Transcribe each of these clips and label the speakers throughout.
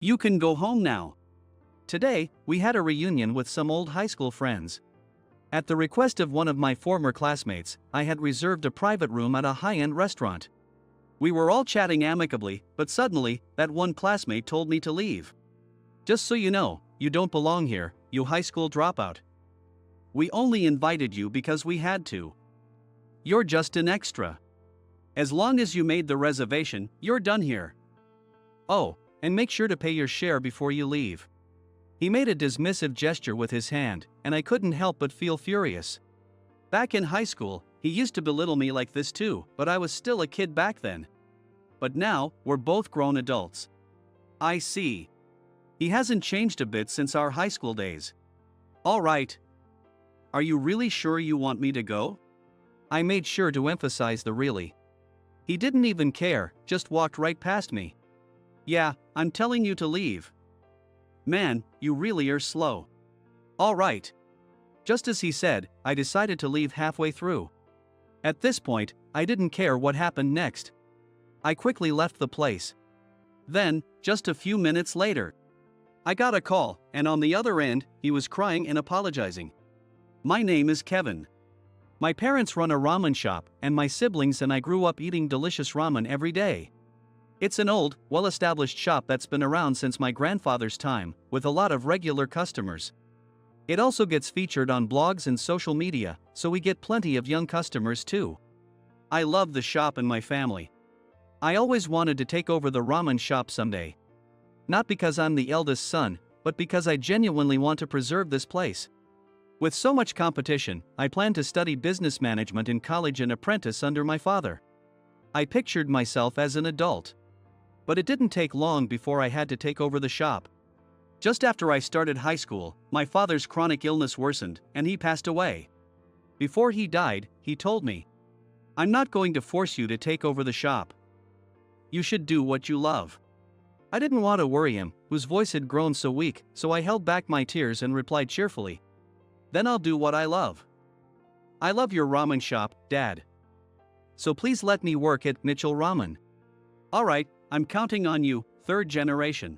Speaker 1: You can go home now. Today, we had a reunion with some old high school friends. At the request of one of my former classmates, I had reserved a private room at a high-end restaurant. We were all chatting amicably, but suddenly, that one classmate told me to leave. Just so you know, you don't belong here, you high school dropout. We only invited you because we had to. You're just an extra. As long as you made the reservation, you're done here. Oh, and make sure to pay your share before you leave. He made a dismissive gesture with his hand, and I couldn't help but feel furious. Back in high school, he used to belittle me like this too, but I was still a kid back then. But now, we're both grown adults. I see. He hasn't changed a bit since our high school days. All right. Are you really sure you want me to go? I made sure to emphasize the really. He didn't even care, just walked right past me. Yeah, I'm telling you to leave. Man, you really are slow. All right. Just as he said, I decided to leave halfway through. At this point, I didn't care what happened next. I quickly left the place. Then, just a few minutes later, I got a call, and on the other end, he was crying and apologizing. My name is Kevin. My parents run a ramen shop, and my siblings and I grew up eating delicious ramen every day. It's an old, well-established shop that's been around since my grandfather's time, with a lot of regular customers. It also gets featured on blogs and social media, so we get plenty of young customers too. I love the shop and my family. I always wanted to take over the ramen shop someday. Not because I'm the eldest son, but because I genuinely want to preserve this place. With so much competition, I plan to study business management in college and apprentice under my father. I pictured myself as an adult. But it didn't take long before I had to take over the shop. Just after I started high school, my father's chronic illness worsened, and he passed away. Before he died, he told me, "I'm not going to force you to take over the shop. You should do what you love." I didn't want to worry him, whose voice had grown so weak, so I held back my tears and replied cheerfully, "Then I'll do what I love. I love your ramen shop, Dad. So please let me work at Mitchell Ramen." All right, I'm counting on you, third generation.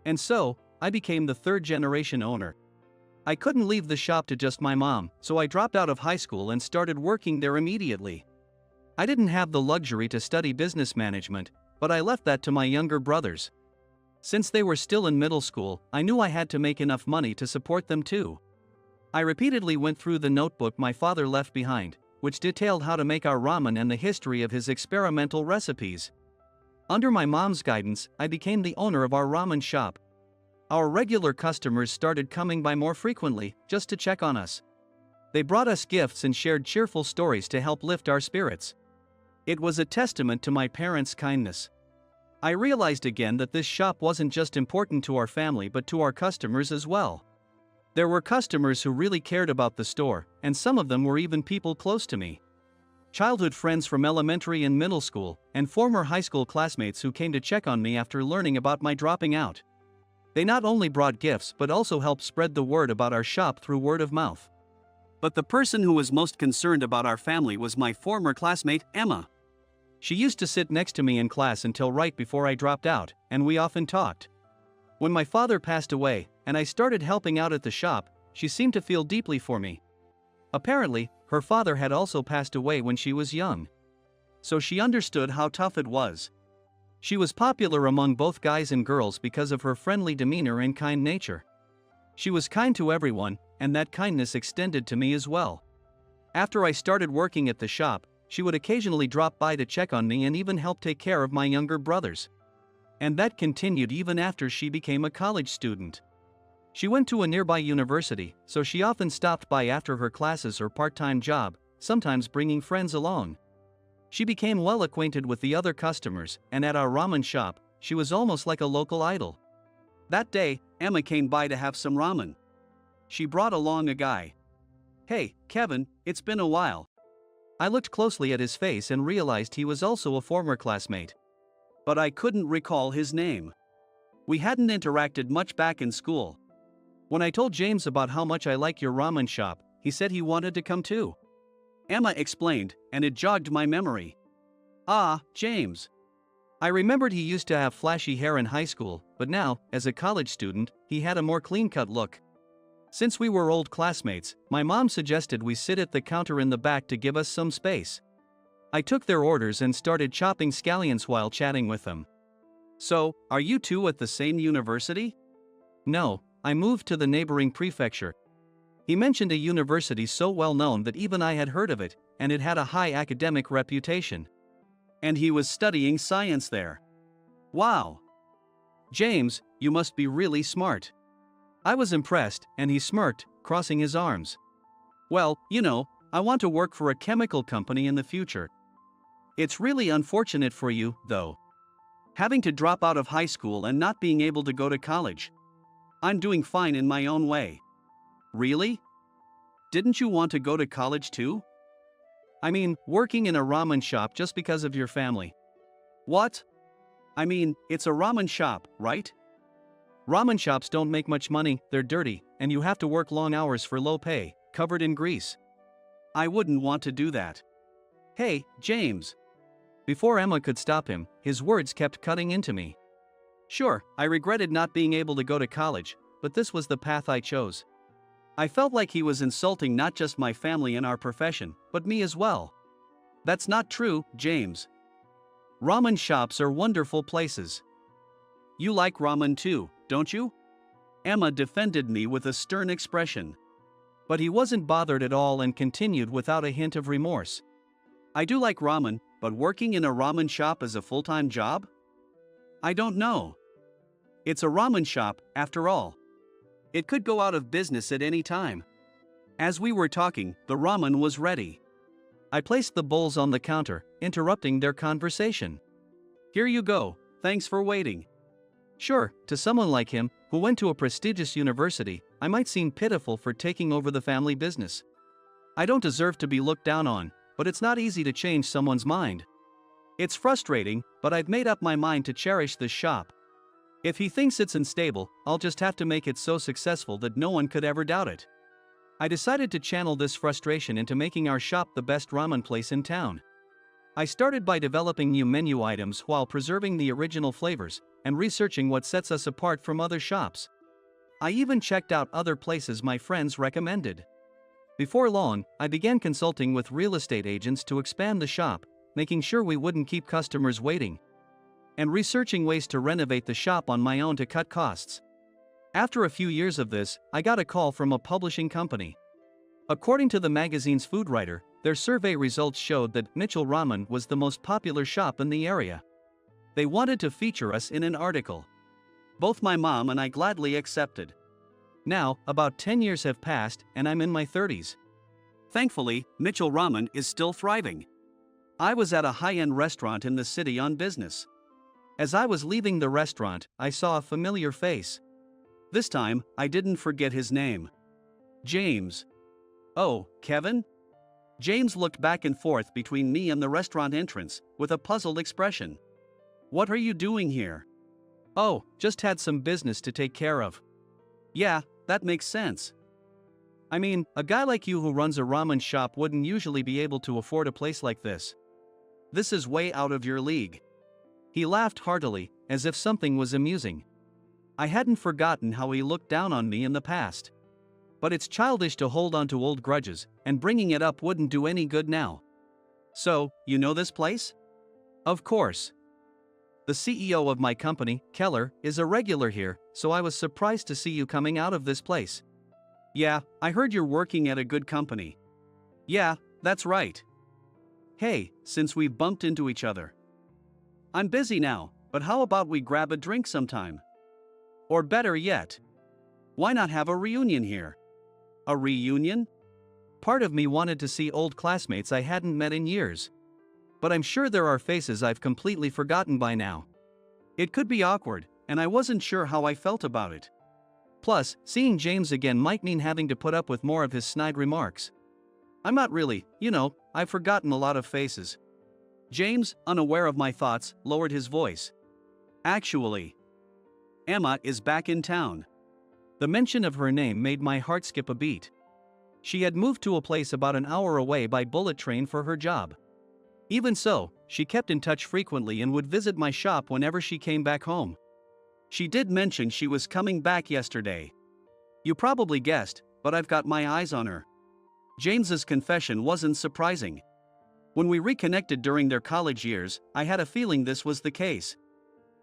Speaker 1: And so, I became the third generation owner. I couldn't leave the shop to just my mom, so I dropped out of high school and started working there immediately. I didn't have the luxury to study business management, but I left that to my younger brothers. Since they were still in middle school, I knew I had to make enough money to support them too. I repeatedly went through the notebook my father left behind, which detailed how to make our ramen and the history of his experimental recipes. Under my mom's guidance, I became the owner of our ramen shop. Our regular customers started coming by more frequently, just to check on us. They brought us gifts and shared cheerful stories to help lift our spirits. It was a testament to my parents' kindness. I realized again that this shop wasn't just important to our family but to our customers as well. There were customers who really cared about the store, and some of them were even people close to me. Childhood friends from elementary and middle school, and former high school classmates who came to check on me after learning about my dropping out. They not only brought gifts but also helped spread the word about our shop through word of mouth. But the person who was most concerned about our family was my former classmate, Emma. She used to sit next to me in class until right before I dropped out, and we often talked. When my father passed away, and I started helping out at the shop, she seemed to feel deeply for me. Apparently, her father had also passed away when she was young. So she understood how tough it was. She was popular among both guys and girls because of her friendly demeanor and kind nature. She was kind to everyone, and that kindness extended to me as well. After I started working at the shop, she would occasionally drop by to check on me and even help take care of my younger brothers. And that continued even after she became a college student. She went to a nearby university, so she often stopped by after her classes or part-time job, sometimes bringing friends along. She became well acquainted with the other customers, and at our ramen shop, she was almost like a local idol. That day, Emma came by to have some ramen. She brought along a guy. "Hey, Kevin, it's been a while." I looked closely at his face and realized he was also a former classmate. But I couldn't recall his name. We hadn't interacted much back in school. When I told James about how much I like your ramen shop, he said he wanted to come too. Emma explained, and it jogged my memory. "Ah, James. I remembered he used to have flashy hair in high school, but now, as a college student, he had a more clean-cut look. Since we were old classmates, my mom suggested we sit at the counter in the back to give us some space. I took their orders and started chopping scallions while chatting with them. So, are you two at the same university? No, I moved to the neighboring prefecture. He mentioned a university so well known that even I had heard of it, and it had a high academic reputation. And he was studying science there. Wow! James, you must be really smart. I was impressed, and he smirked, crossing his arms. Well, I want to work for a chemical company in the future. It's really unfortunate for you, though. Having to drop out of high school and not being able to go to college. I'm doing fine in my own way. Really? Didn't you want to go to college too? I mean, working in a ramen shop just because of your family. What? I mean, it's a ramen shop, right? Ramen shops don't make much money, they're dirty, and you have to work long hours for low pay, covered in grease. I wouldn't want to do that. Hey, James. Before Emma could stop him, his words kept cutting into me. Sure, I regretted not being able to go to college, but this was the path I chose. I felt like he was insulting not just my family and our profession, but me as well. That's not true, James. Ramen shops are wonderful places. You like ramen too, don't you? Emma defended me with a stern expression. But he wasn't bothered at all and continued without a hint of remorse. I do like ramen, but working in a ramen shop is a full-time job? I don't know. It's a ramen shop, after all. It could go out of business at any time. As we were talking, the ramen was ready. I placed the bowls on the counter, interrupting their conversation. Here you go, thanks for waiting. Sure, to someone like him, who went to a prestigious university, I might seem pitiful for taking over the family business. I don't deserve to be looked down on, but it's not easy to change someone's mind. It's frustrating, but I've made up my mind to cherish this shop. If he thinks it's unstable, I'll just have to make it so successful that no one could ever doubt it. I decided to channel this frustration into making our shop the best ramen place in town. I started by developing new menu items while preserving the original flavors, and researching what sets us apart from other shops. I even checked out other places my friends recommended. Before long, I began consulting with real estate agents to expand the shop, making sure we wouldn't keep customers waiting, and researching ways to renovate the shop on my own to cut costs. After a few years of this, I got a call from a publishing company. According to the magazine's food writer, their survey results showed that Mitchell Ramen was the most popular shop in the area. They wanted to feature us in an article. Both my mom and I gladly accepted. Now, about 10 years have passed, and I'm in my 30s. Thankfully, Mitchell Ramen is still thriving. I was at a high-end restaurant in the city on business. As I was leaving the restaurant, I saw a familiar face. This time, I didn't forget his name. James. Oh, Kevin? James looked back and forth between me and the restaurant entrance, with a puzzled expression. What are you doing here? Oh, just had some business to take care of. Yeah, that makes sense. I mean, a guy like you who runs a ramen shop wouldn't usually be able to afford a place like this. This is way out of your league. He laughed heartily, as if something was amusing. I hadn't forgotten how he looked down on me in the past. But it's childish to hold on to old grudges, and bringing it up wouldn't do any good now. So, you know this place? Of course. The CEO of my company, Keller, is a regular here, so I was surprised to see you coming out of this place. Yeah, I heard you're working at a good company. Yeah, that's right. Hey, since we've bumped into each other. I'm busy now, but how about we grab a drink sometime? Or better yet, why not have a reunion here? A reunion? Part of me wanted to see old classmates I hadn't met in years. But I'm sure there are faces I've completely forgotten by now. It could be awkward, and I wasn't sure how I felt about it. Plus, seeing James again might mean having to put up with more of his snide remarks. I'm not really, I've forgotten a lot of faces. James, unaware of my thoughts, lowered his voice. Actually, Emma is back in town. The mention of her name made my heart skip a beat. She had moved to a place about an hour away by bullet train for her job. Even so, she kept in touch frequently and would visit my shop whenever she came back home. She did mention she was coming back yesterday. You probably guessed, but I've got my eyes on her. James's confession wasn't surprising. When we reconnected during their college years, I had a feeling this was the case.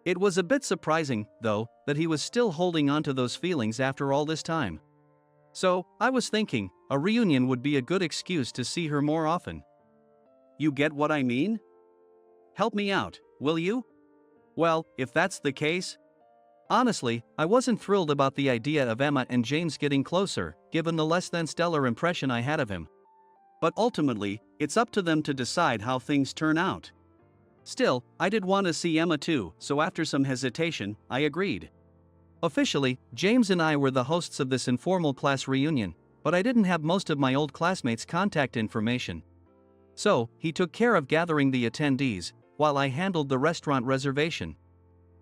Speaker 1: It was a bit surprising, though, that he was still holding on to those feelings after all this time. So, I was thinking, a reunion would be a good excuse to see her more often. You get what I mean? Help me out, will you? Well, if that's the case. Honestly, I wasn't thrilled about the idea of Emma and James getting closer, given the less than stellar impression I had of him. But ultimately, it's up to them to decide how things turn out. Still, I did want to see Emma too, so after some hesitation, I agreed. Officially, James and I were the hosts of this informal class reunion, but I didn't have most of my old classmates' contact information. So, he took care of gathering the attendees, while I handled the restaurant reservation.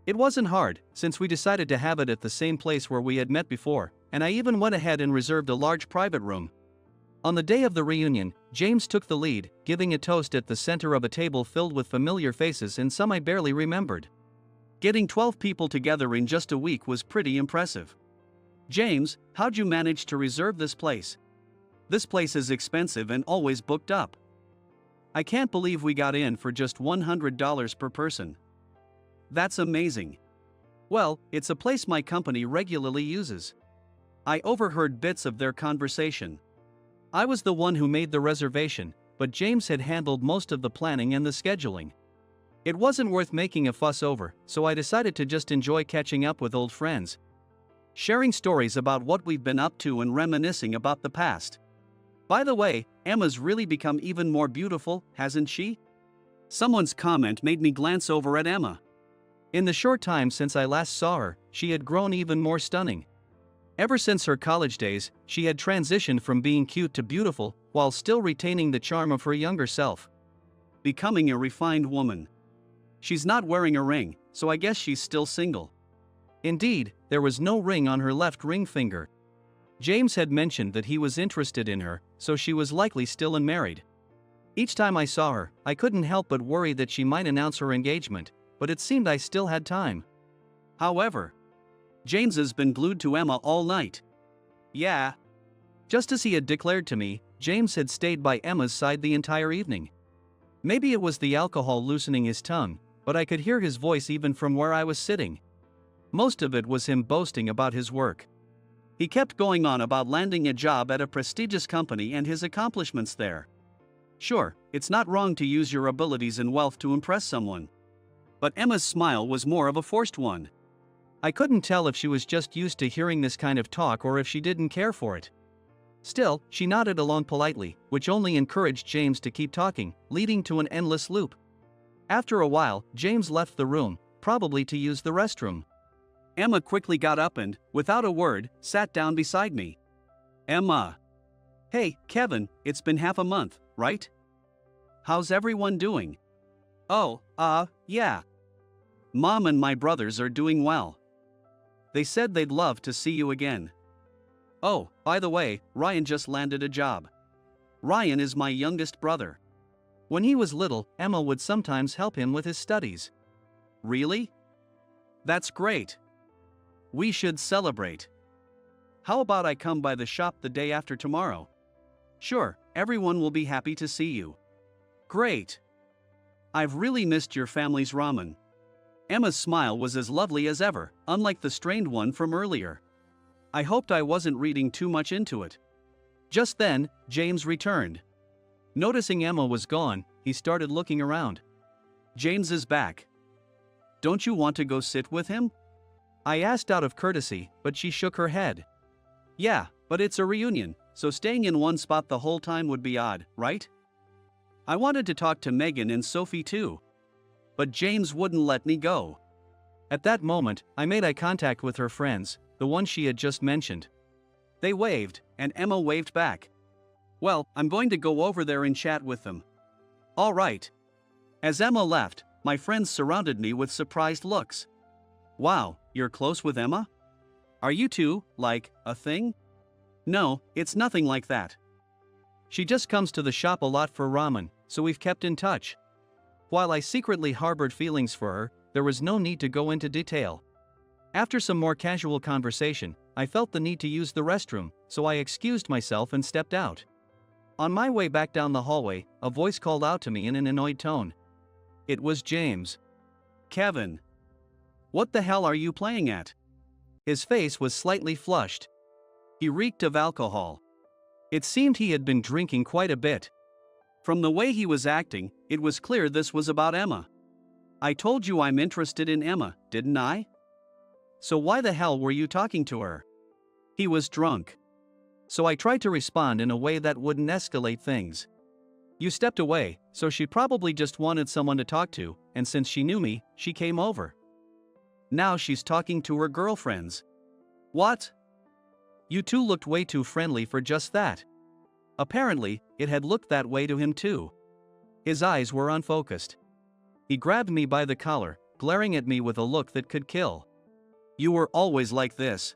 Speaker 1: It wasn't hard, since we decided to have it at the same place where we had met before, and I even went ahead and reserved a large private room. On the day of the reunion, James took the lead, giving a toast at the center of a table filled with familiar faces and some I barely remembered. Getting 12 people together in just a week was pretty impressive. James, how'd you manage to reserve this place? This place is expensive and always booked up. I can't believe we got in for just $100 per person. That's amazing. Well, it's a place my company regularly uses. I overheard bits of their conversation. I was the one who made the reservation, but James had handled most of the planning and the scheduling. It wasn't worth making a fuss over, so I decided to just enjoy catching up with old friends, sharing stories about what we've been up to and reminiscing about the past. By the way, Emma's really become even more beautiful, hasn't she? Someone's comment made me glance over at Emma. In the short time since I last saw her, she had grown even more stunning. Ever since her college days, she had transitioned from being cute to beautiful, while still retaining the charm of her younger self. Becoming a refined woman. She's not wearing a ring, so I guess she's still single. Indeed, there was no ring on her left ring finger. James had mentioned that he was interested in her, so she was likely still unmarried. Each time I saw her, I couldn't help but worry that she might announce her engagement, but it seemed I still had time. However, James has been glued to Emma all night. Yeah. Just as he had declared to me, James had stayed by Emma's side the entire evening. Maybe it was the alcohol loosening his tongue, but I could hear his voice even from where I was sitting. Most of it was him boasting about his work. He kept going on about landing a job at a prestigious company and his accomplishments there. Sure, it's not wrong to use your abilities and wealth to impress someone. But Emma's smile was more of a forced one. I couldn't tell if she was just used to hearing this kind of talk or if she didn't care for it. Still, she nodded along politely, which only encouraged James to keep talking, leading to an endless loop. After a while, James left the room, probably to use the restroom. Emma quickly got up and, without a word, sat down beside me. Emma. Hey, Kevin, it's been half a month, right? How's everyone doing? Oh, yeah. Mom and my brothers are doing well. They said they'd love to see you again. Oh, by the way, Ryan just landed a job. Ryan is my youngest brother. When he was little, Emma would sometimes help him with his studies. Really? That's great. We should celebrate. How about I come by the shop the day after tomorrow? Sure, everyone will be happy to see you. Great. I've really missed your family's ramen. Emma's smile was as lovely as ever, unlike the strained one from earlier. I hoped I wasn't reading too much into it. Just then, James returned. Noticing Emma was gone, he started looking around. James is back. Don't you want to go sit with him? I asked out of courtesy, but she shook her head. Yeah, but it's a reunion, so staying in one spot the whole time would be odd, right? I wanted to talk to Megan and Sophie too. But James wouldn't let me go. At that moment, I made eye contact with her friends, the ones she had just mentioned. They waved, and Emma waved back. Well, I'm going to go over there and chat with them. All right. As Emma left, my friends surrounded me with surprised looks. Wow, you're close with Emma? Are you two, like, a thing? No, it's nothing like that. She just comes to the shop a lot for ramen, so we've kept in touch. While I secretly harbored feelings for her, there was no need to go into detail. After some more casual conversation, I felt the need to use the restroom, so I excused myself and stepped out. On my way back down the hallway, a voice called out to me in an annoyed tone. It was James. "Kevin. What the hell are you playing at?" His face was slightly flushed. He reeked of alcohol. It seemed he had been drinking quite a bit. From the way he was acting, it was clear this was about Emma. "I told you I'm interested in Emma, didn't I? So why the hell were you talking to her?" He was drunk. So I tried to respond in a way that wouldn't escalate things. "You stepped away, so she probably just wanted someone to talk to, and since she knew me, she came over. Now she's talking to her girlfriends." "What?" "You two looked way too friendly for just that." Apparently, it had looked that way to him too. His eyes were unfocused. He grabbed me by the collar, glaring at me with a look that could kill. "You were always like this.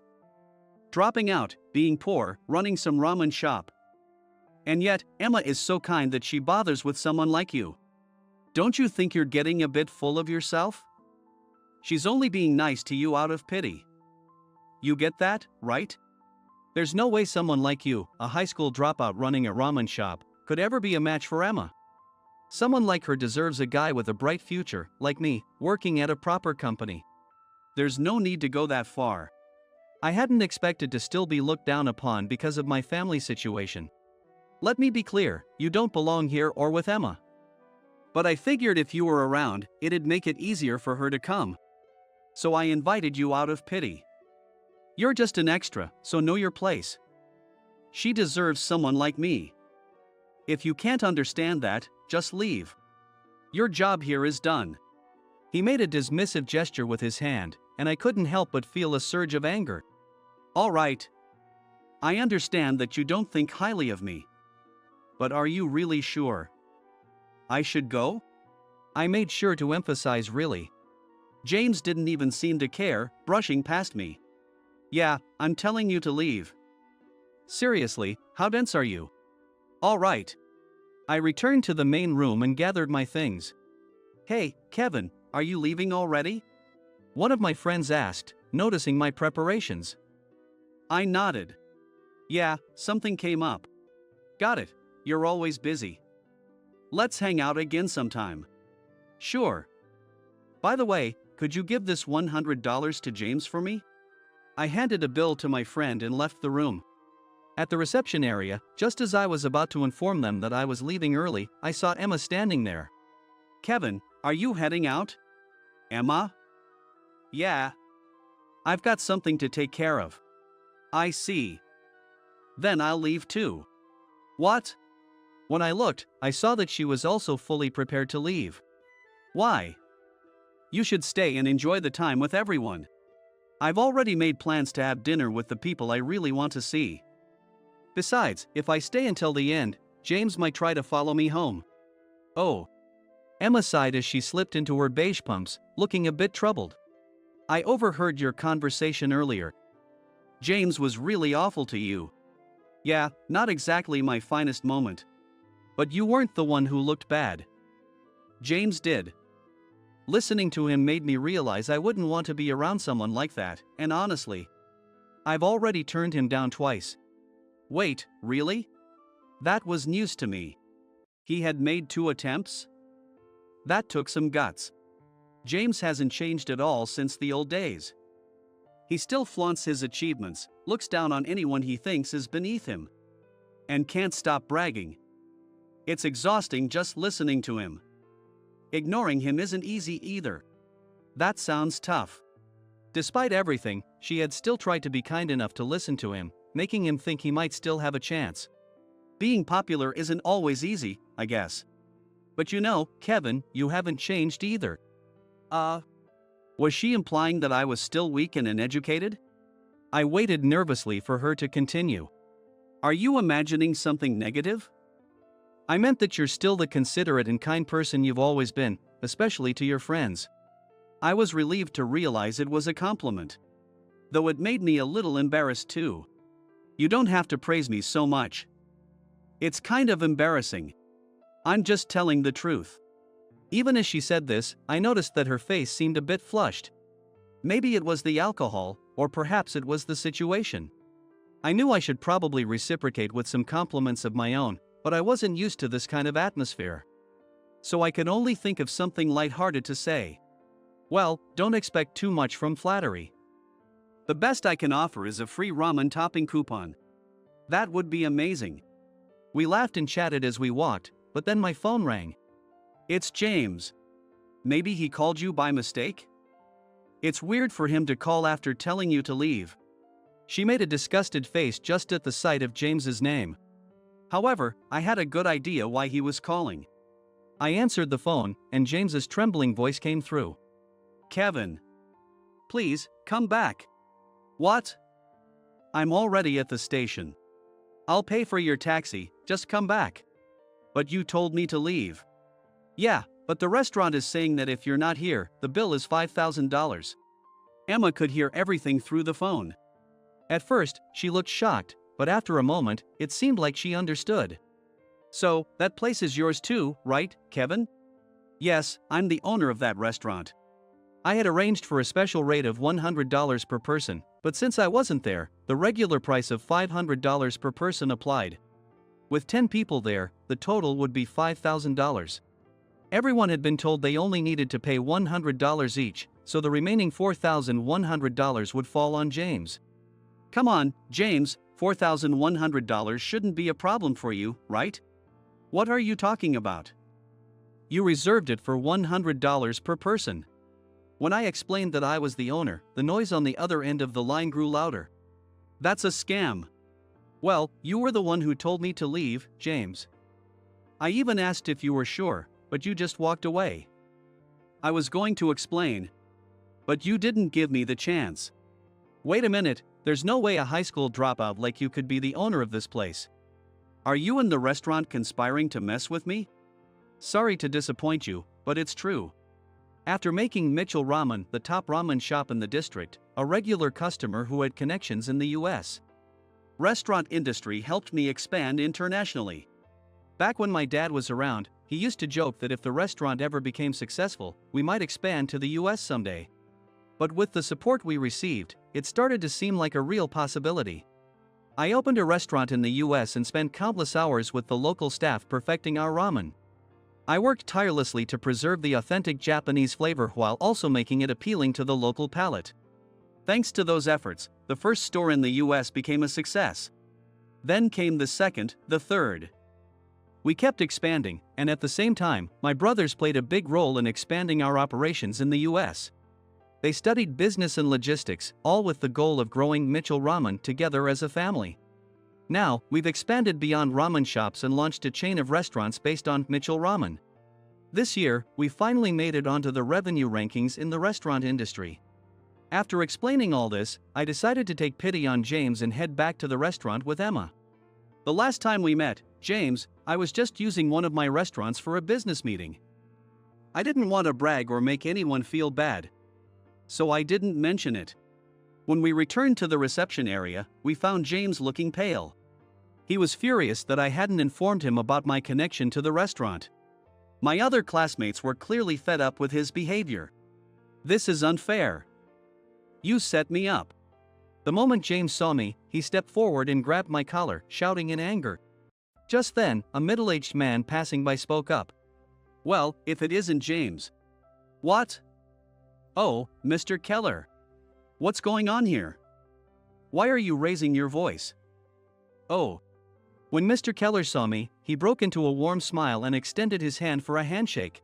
Speaker 1: Dropping out, being poor, running some ramen shop. And yet, Emma is so kind that she bothers with someone like you. Don't you think you're getting a bit full of yourself? She's only being nice to you out of pity. You get that, right? There's no way someone like you, a high school dropout running a ramen shop, could ever be a match for Emma. Someone like her deserves a guy with a bright future, like me, working at a proper company. There's no need to go that far." I hadn't expected to still be looked down upon because of my family situation. Let me be clear, you don't belong here or with Emma. But I figured if you were around, it'd make it easier for her to come. So I invited you out of pity. You're just an extra, so know your place. She deserves someone like me. If you can't understand that, just leave. Your job here is done." He made a dismissive gesture with his hand, and I couldn't help but feel a surge of anger. "All right. I understand that you don't think highly of me. But are you really sure I should go?" I made sure to emphasize really. James didn't even seem to care, brushing past me. "Yeah, I'm telling you to leave." "Seriously, how dense are you?" "All right." I returned to the main room and gathered my things. "Hey, Kevin, are you leaving already?" one of my friends asked, noticing my preparations. I nodded. "Yeah, something came up." "Got it, you're always busy. Let's hang out again sometime." "Sure. By the way, could you give this $100 to James for me?" I handed a bill to my friend and left the room. At the reception area, just as I was about to inform them that I was leaving early, I saw Emma standing there. "Kevin, are you heading out?" "Emma?" "Yeah. I've got something to take care of." "I see. Then I'll leave too." "What?" When I looked, I saw that she was also fully prepared to leave. "Why?" "You should stay and enjoy the time with everyone. I've already made plans to have dinner with the people I really want to see. Besides, if I stay until the end, James might try to follow me home." "Oh." Emma sighed as she slipped into her beige pumps, looking a bit troubled. "I overheard your conversation earlier. James was really awful to you." "Yeah, not exactly my finest moment. But you weren't the one who looked bad. James did." Listening to him made me realize I wouldn't want to be around someone like that, and honestly, I've already turned him down twice. Wait, really? That was news to me. He had made 2 attempts? That took some guts. James hasn't changed at all since the old days. He still flaunts his achievements, looks down on anyone he thinks is beneath him, and can't stop bragging. It's exhausting just listening to him. Ignoring him isn't easy either. That sounds tough. Despite everything, she had still tried to be kind enough to listen to him, making him think he might still have a chance. Being popular isn't always easy, I guess. But you know, Kevin, you haven't changed either. Was she implying that I was still weak and uneducated? I waited nervously for her to continue. Are you imagining something negative? I meant that you're still the considerate and kind person you've always been, especially to your friends. I was relieved to realize it was a compliment. Though it made me a little embarrassed too. You don't have to praise me so much. It's kind of embarrassing. I'm just telling the truth. Even as she said this, I noticed that her face seemed a bit flushed. Maybe it was the alcohol, or perhaps it was the situation. I knew I should probably reciprocate with some compliments of my own, but I wasn't used to this kind of atmosphere. So I could only think of something lighthearted to say. Well, don't expect too much from flattery. The best I can offer is a free ramen topping coupon. That would be amazing. We laughed and chatted as we walked, but then my phone rang. It's James. Maybe he called you by mistake? It's weird for him to call after telling you to leave. She made a disgusted face just at the sight of James's name. However, I had a good idea why he was calling. I answered the phone, and James's trembling voice came through. Kevin. Please, come back. What? I'm already at the station. I'll pay for your taxi, just come back. But you told me to leave. Yeah, but the restaurant is saying that if you're not here, the bill is $5,000. Emma could hear everything through the phone. At first, she looked shocked, but after a moment, it seemed like she understood. So, that place is yours too, right, Kevin? Yes, I'm the owner of that restaurant. I had arranged for a special rate of $100 per person, but since I wasn't there, the regular price of $500 per person applied. With 10 people there, the total would be $5,000. Everyone had been told they only needed to pay $100 each, so the remaining $4,100 would fall on James. Come on, James, $4,100 shouldn't be a problem for you, right? What are you talking about? You reserved it for $100 per person. When I explained that I was the owner, the noise on the other end of the line grew louder. That's a scam. Well, you were the one who told me to leave, James. I even asked if you were sure, but you just walked away. I was going to explain. But you didn't give me the chance. Wait a minute, there's no way a high school dropout like you could be the owner of this place. Are you and the restaurant conspiring to mess with me? Sorry to disappoint you, but it's true. After making Mitchell Ramen the top ramen shop in the district, a regular customer who had connections in the US restaurant industry helped me expand internationally. Back when my dad was around, he used to joke that if the restaurant ever became successful, we might expand to the US someday. But with the support we received, it started to seem like a real possibility. I opened a restaurant in the US and spent countless hours with the local staff perfecting our ramen. I worked tirelessly to preserve the authentic Japanese flavor while also making it appealing to the local palate. Thanks to those efforts, the first store in the US became a success. Then came the second, the third. We kept expanding, and at the same time, my brothers played a big role in expanding our operations in the US. They studied business and logistics, all with the goal of growing Mitchell Ramen together as a family. Now, we've expanded beyond ramen shops and launched a chain of restaurants based on Mitchell Ramen. This year, we finally made it onto the revenue rankings in the restaurant industry. After explaining all this, I decided to take pity on James and head back to the restaurant with Emma. The last time we met, James, I was just using one of my restaurants for a business meeting. I didn't want to brag or make anyone feel bad, so I didn't mention it. When we returned to the reception area, we found James looking pale. He was furious that I hadn't informed him about my connection to the restaurant. My other classmates were clearly fed up with his behavior. This is unfair. You set me up. The moment James saw me, he stepped forward and grabbed my collar, shouting in anger. Just then, a middle-aged man passing by spoke up. Well, if it isn't James. What? Oh, Mr. Keller. What's going on here? Why are you raising your voice? Oh. When Mr. Keller saw me, he broke into a warm smile and extended his hand for a handshake.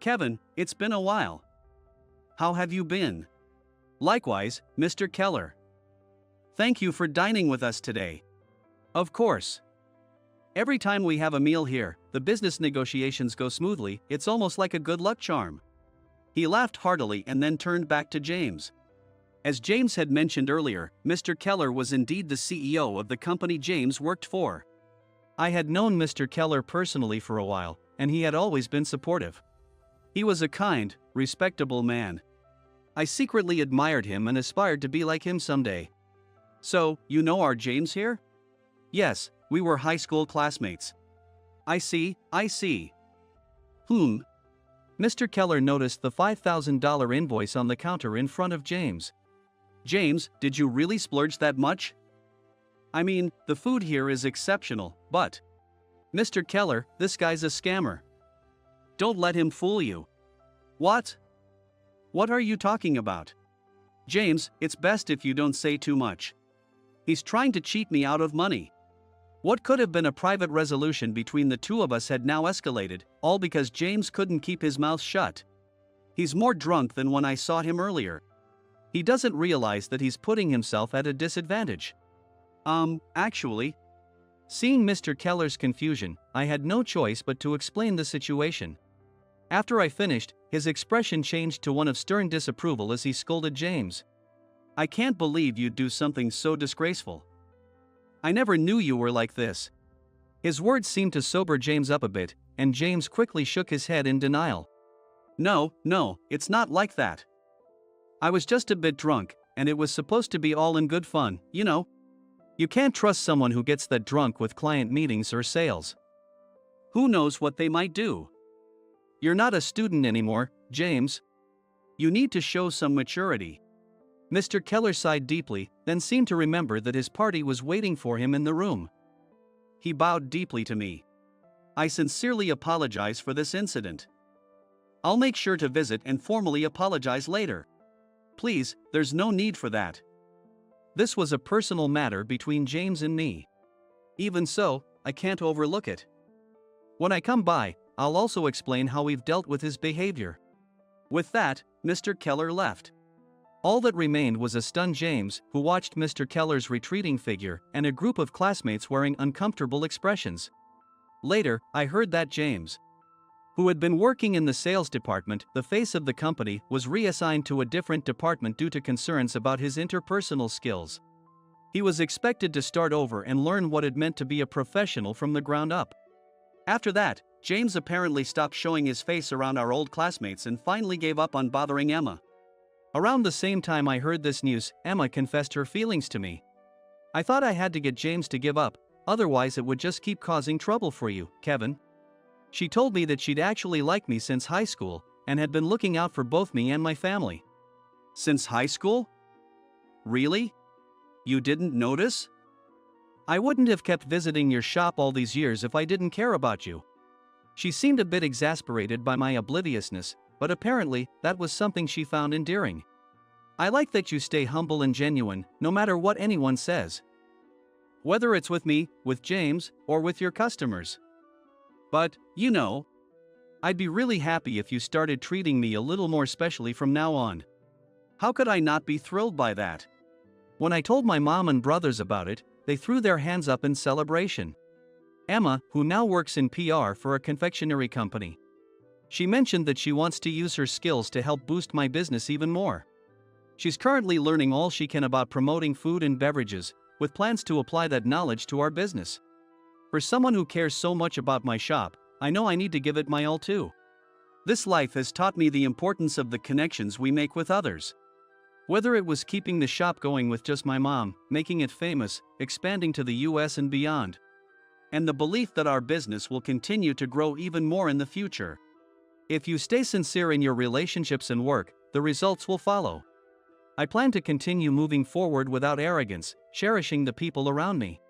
Speaker 1: Kevin, it's been a while. How have you been? Likewise, Mr. Keller. Thank you for dining with us today. Of course. Every time we have a meal here, the business negotiations go smoothly, it's almost like a good luck charm. He laughed heartily and then turned back to James. As James had mentioned earlier, Mr. Keller was indeed the CEO of the company James worked for. I had known Mr. Keller personally for a while, and he had always been supportive. He was a kind, respectable man. I secretly admired him and aspired to be like him someday. So, you know our James here? Yes, we were high school classmates. I see. Mr. Keller noticed the $5,000 invoice on the counter in front of James. "James, did you really splurge that much? I mean, the food here is exceptional, but..." "Mr. Keller, this guy's a scammer. Don't let him fool you." "What? What are you talking about?" "James, it's best if you don't say too much. He's trying to cheat me out of money." What could have been a private resolution between the two of us had now escalated, all because James couldn't keep his mouth shut. He's more drunk than when I saw him earlier. He doesn't realize that he's putting himself at a disadvantage. Actually. Seeing Mr. Keller's confusion, I had no choice but to explain the situation. After I finished, his expression changed to one of stern disapproval as he scolded James. "I can't believe you'd do something so disgraceful. I never knew you were like this." His words seemed to sober James up a bit, and James quickly shook his head in denial. No, it's not like that. I was just a bit drunk, and it was supposed to be all in good fun, you know. You can't trust someone who gets that drunk with client meetings or sales. Who knows what they might do? You're not a student anymore, James. You need to show some maturity." Mr. Keller sighed deeply, then seemed to remember that his party was waiting for him in the room. He bowed deeply to me. "I sincerely apologize for this incident. I'll make sure to visit and formally apologize later." "Please, there's no need for that. This was a personal matter between James and me. Even so, I can't overlook it. When I come by, I'll also explain how we've dealt with his behavior." With that, Mr. Keller left. All that remained was a stunned James, who watched Mr. Keller's retreating figure and a group of classmates wearing uncomfortable expressions. Later, I heard that James, who had been working in the sales department, the face of the company, was reassigned to a different department due to concerns about his interpersonal skills. He was expected to start over and learn what it meant to be a professional from the ground up. After that, James apparently stopped showing his face around our old classmates and finally gave up on bothering Emma. Around the same time I heard this news, Emma confessed her feelings to me. "I thought I had to get James to give up, otherwise it would just keep causing trouble for you, Kevin." She told me that she'd actually liked me since high school and had been looking out for both me and my family. Since high school? Really? You didn't notice? I wouldn't have kept visiting your shop all these years if I didn't care about you. She seemed a bit exasperated by my obliviousness, but apparently, that was something she found endearing. "I like that you stay humble and genuine, no matter what anyone says. Whether it's with me, with James, or with your customers. But, you know, I'd be really happy if you started treating me a little more specially from now on." How could I not be thrilled by that? When I told my mom and brothers about it, they threw their hands up in celebration. Emma, who now works in PR for a confectionery company. She mentioned that she wants to use her skills to help boost my business even more. She's currently learning all she can about promoting food and beverages, with plans to apply that knowledge to our business. For someone who cares so much about my shop, I know I need to give it my all too. This life has taught me the importance of the connections we make with others. Whether it was keeping the shop going with just my mom, making it famous, expanding to the US and beyond, and the belief that our business will continue to grow even more in the future. If you stay sincere in your relationships and work, the results will follow. I plan to continue moving forward without arrogance, cherishing the people around me.